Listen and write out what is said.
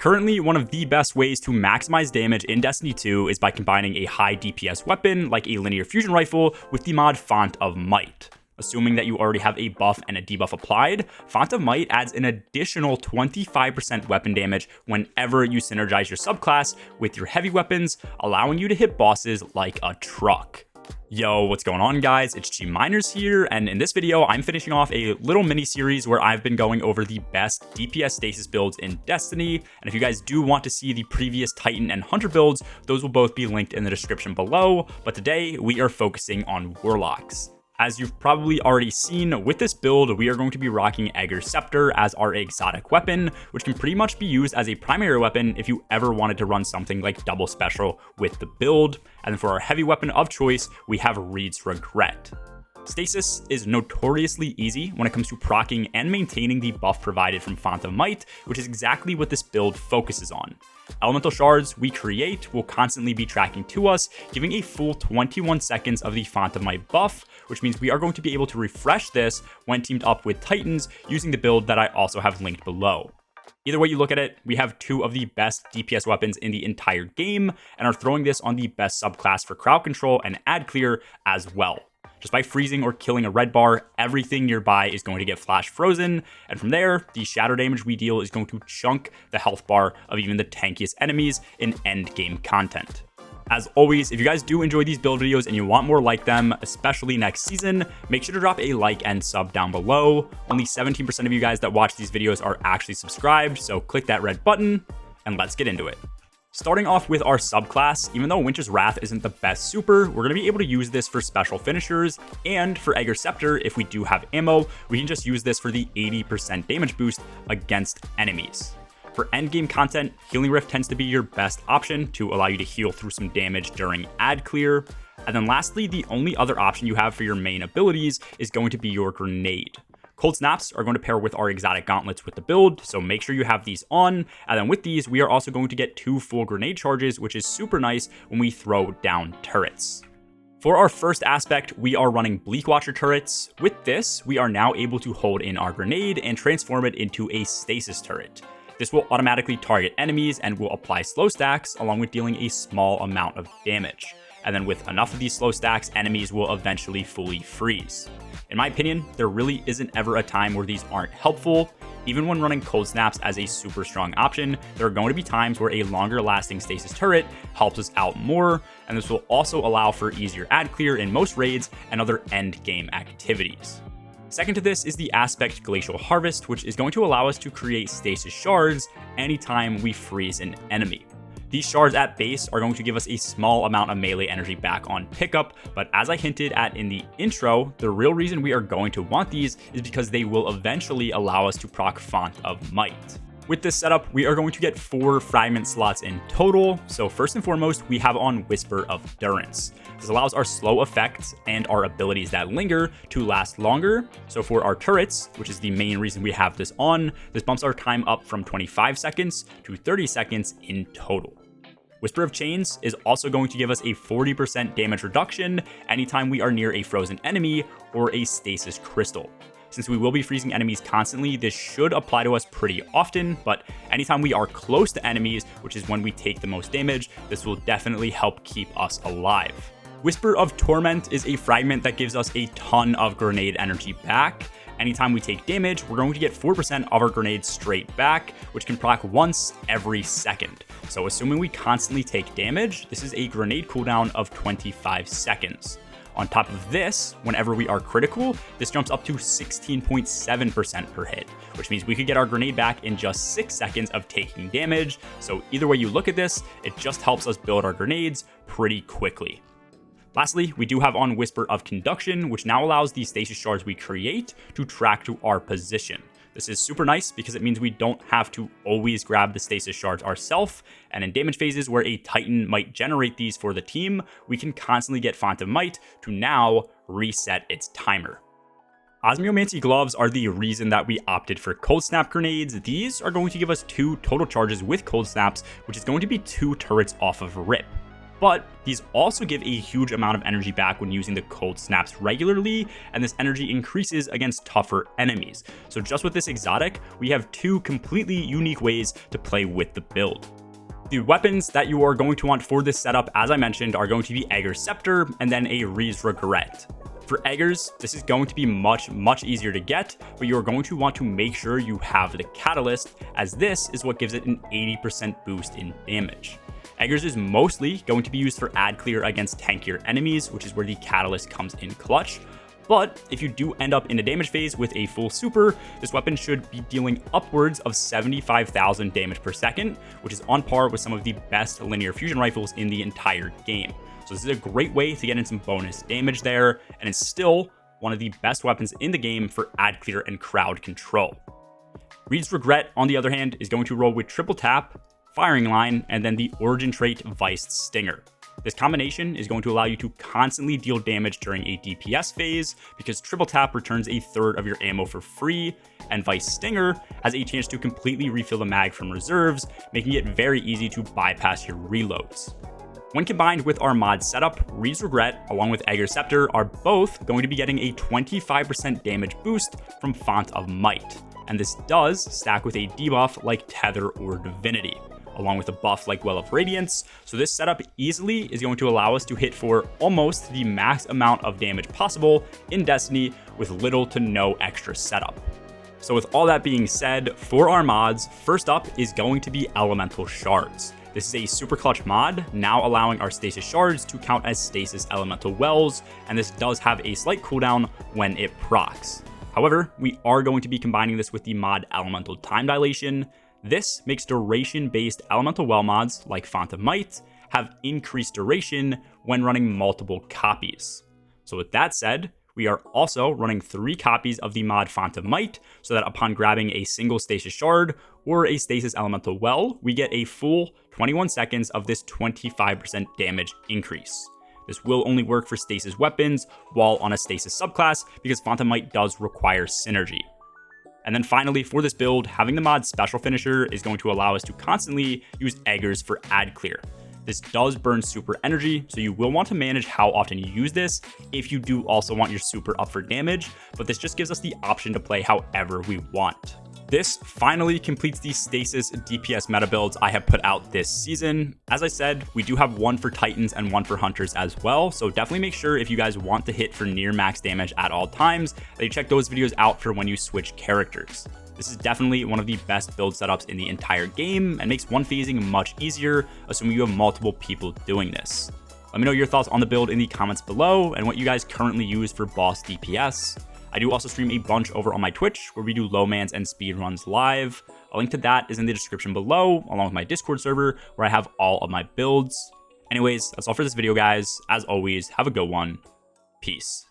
Currently, one of the best ways to maximize damage in Destiny 2 is by combining a high DPS weapon like a linear fusion rifle with the mod Font of Might. Assuming that you already have a buff and a debuff applied, Font of Might adds an additional 25% weapon damage whenever you synergize your subclass with your heavy weapons, allowing you to hit bosses like a truck. Yo, what's going on, guys? It's G Miners here, and in this video, I'm finishing off a little mini-series where I've been going over the best DPS stasis builds in Destiny, and if you guys do want to see the previous Titan and Hunter builds, those will both be linked in the description below, but today, we are focusing on warlocks. As you've probably already seen, with this build, we are going to be rocking Ager's Scepter as our exotic weapon, which can pretty much be used as a primary weapon if you ever wanted to run something like double special with the build. And then for our heavy weapon of choice, we have Reed's Regret. Stasis is notoriously easy when it comes to proccing and maintaining the buff provided from Font of Might, which is exactly what this build focuses on. Elemental shards we create will constantly be tracking to us, giving a full 21 seconds of the Font of Might buff, which means we are going to be able to refresh this when teamed up with Titans using the build that I also have linked below. Either way you look at it, we have two of the best DPS weapons in the entire game, and are throwing this on the best subclass for crowd control and ad clear as well. Just by freezing or killing a red bar, everything nearby is going to get flash frozen, and from there, the shatter damage we deal is going to chunk the health bar of even the tankiest enemies in end game content. As always, if you guys do enjoy these build videos and you want more like them, especially next season, make sure to drop a like and sub down below. Only 17% of you guys that watch these videos are actually subscribed, so click that red button, and let's get into it. Starting off with our subclass, even though Winter's Wrath isn't the best super, we're going to be able to use this for special finishers, and for Ager's Scepter, if we do have ammo, we can just use this for the 80% damage boost against enemies. For endgame content, Healing Rift tends to be your best option to allow you to heal through some damage during ad clear. And then lastly, the only other option you have for your main abilities is going to be your grenade. Cold Snaps are going to pair with our exotic gauntlets with the build, so make sure you have these on, and then with these, we are also going to get 2 full grenade charges, which is super nice when we throw down turrets. For our first aspect, we are running Bleak Watcher turrets. With this, we are now able to hold in our grenade and transform it into a stasis turret. This will automatically target enemies and will apply slow stacks, along with dealing a small amount of damage. And then with enough of these slow stacks, enemies will eventually fully freeze. In my opinion, there really isn't ever a time where these aren't helpful. Even when running Cold Snaps as a super strong option, there are going to be times where a longer lasting stasis turret helps us out more, and this will also allow for easier ad clear in most raids and other end game activities. Second to this is the Aspect Glacial Harvest, which is going to allow us to create stasis shards anytime we freeze an enemy. These shards at base are going to give us a small amount of melee energy back on pickup, but as I hinted at in the intro, the real reason we are going to want these is because they will eventually allow us to proc Font of Might. With this setup, we are going to get 4 fragment slots in total. So first and foremost, we have on Whisper of Durance. This allows our slow effects and our abilities that linger to last longer. So for our turrets, which is the main reason we have this on, this bumps our time up from 25 seconds to 30 seconds in total. Whisper of Chains is also going to give us a 40% damage reduction anytime we are near a frozen enemy or a stasis crystal. Since we will be freezing enemies constantly, this should apply to us pretty often, but anytime we are close to enemies, which is when we take the most damage, this will definitely help keep us alive. Whisper of Torment is a fragment that gives us a ton of grenade energy back. Anytime we take damage, we're going to get 4% of our grenades straight back, which can proc once every second. So assuming we constantly take damage, this is a grenade cooldown of 25 seconds. On top of this, whenever we are critical, this jumps up to 16.7% per hit, which means we could get our grenade back in just 6 seconds of taking damage. So either way you look at this, it just helps us build our grenades pretty quickly. Lastly, we do have on Whisper of Conduction, which now allows the stasis shards we create to track to our position. This is super nice because it means we don't have to always grab the stasis shards ourselves, and in damage phases where a Titan might generate these for the team, we can constantly get Font of Might to now reset its timer. Osmiomancy gloves are the reason that we opted for Cold Snap grenades. These are going to give us 2 total charges with Cold Snaps, which is going to be 2 turrets off of rip. But these also give a huge amount of energy back when using the cold snaps regularly, and this energy increases against tougher enemies. So just with this exotic, we have two completely unique ways to play with the build. The weapons that you are going to want for this setup, as I mentioned, are going to be Ager's Scepter and then a Reed's Regret. For Ager's, this is going to be much easier to get, but you're going to want to make sure you have the Catalyst, as this is what gives it an 80% boost in damage. Ager's is mostly going to be used for ad clear against tankier enemies, which is where the Catalyst comes in clutch. But if you do end up in a damage phase with a full super, this weapon should be dealing upwards of 75,000 damage per second, which is on par with some of the best linear fusion rifles in the entire game. So this is a great way to get in some bonus damage there, and it's still one of the best weapons in the game for ad clear and crowd control. Reed's Regret, on the other hand, is going to roll with triple tap, firing line, and then the origin trait Viced Stinger. This combination is going to allow you to constantly deal damage during a DPS phase, because triple tap returns a third of your ammo for free, and Viced Stinger has a chance to completely refill the mag from reserves, making it very easy to bypass your reloads. When combined with our mod setup, Reed's Regret along with Ager's Scepter are both going to be getting a 25% damage boost from Font of Might, and this does stack with a debuff like Tether or Divinity, along with a buff like Well of Radiance, so this setup easily is going to allow us to hit for almost the max amount of damage possible in Destiny with little to no extra setup. So with all that being said, for our mods, first up is going to be Elemental Shards. This is a super clutch mod, now allowing our stasis shards to count as stasis elemental wells, and this does have a slight cooldown when it procs. However, we are going to be combining this with the mod Elemental Time Dilation. This makes duration-based elemental well mods, like Font of Might, have increased duration when running multiple copies. So with that said, we are also running 3 copies of the mod Font of Might, so that upon grabbing a single stasis shard or a stasis elemental well, we get a full 21 seconds of this 25% damage increase. This will only work for stasis weapons while on a stasis subclass, because Font of Might does require synergy. And then finally, for this build, having the mod Special Finisher is going to allow us to constantly use Ager's for ad clear. This does burn super energy, so you will want to manage how often you use this if you do also want your super up for damage, but this just gives us the option to play however we want. This finally completes the stasis DPS meta builds I have put out this season. As I said, we do have one for Titans and one for Hunters as well, so definitely make sure if you guys want to hit for near max damage at all times, that you check those videos out for when you switch characters. This is definitely one of the best build setups in the entire game and makes one phasing much easier, assuming you have multiple people doing this. Let me know your thoughts on the build in the comments below and what you guys currently use for boss DPS. I do also stream a bunch over on my Twitch, where we do low mans and speedruns live. A link to that is in the description below, along with my Discord server, where I have all of my builds. Anyways, that's all for this video, guys. As always, have a good one. Peace.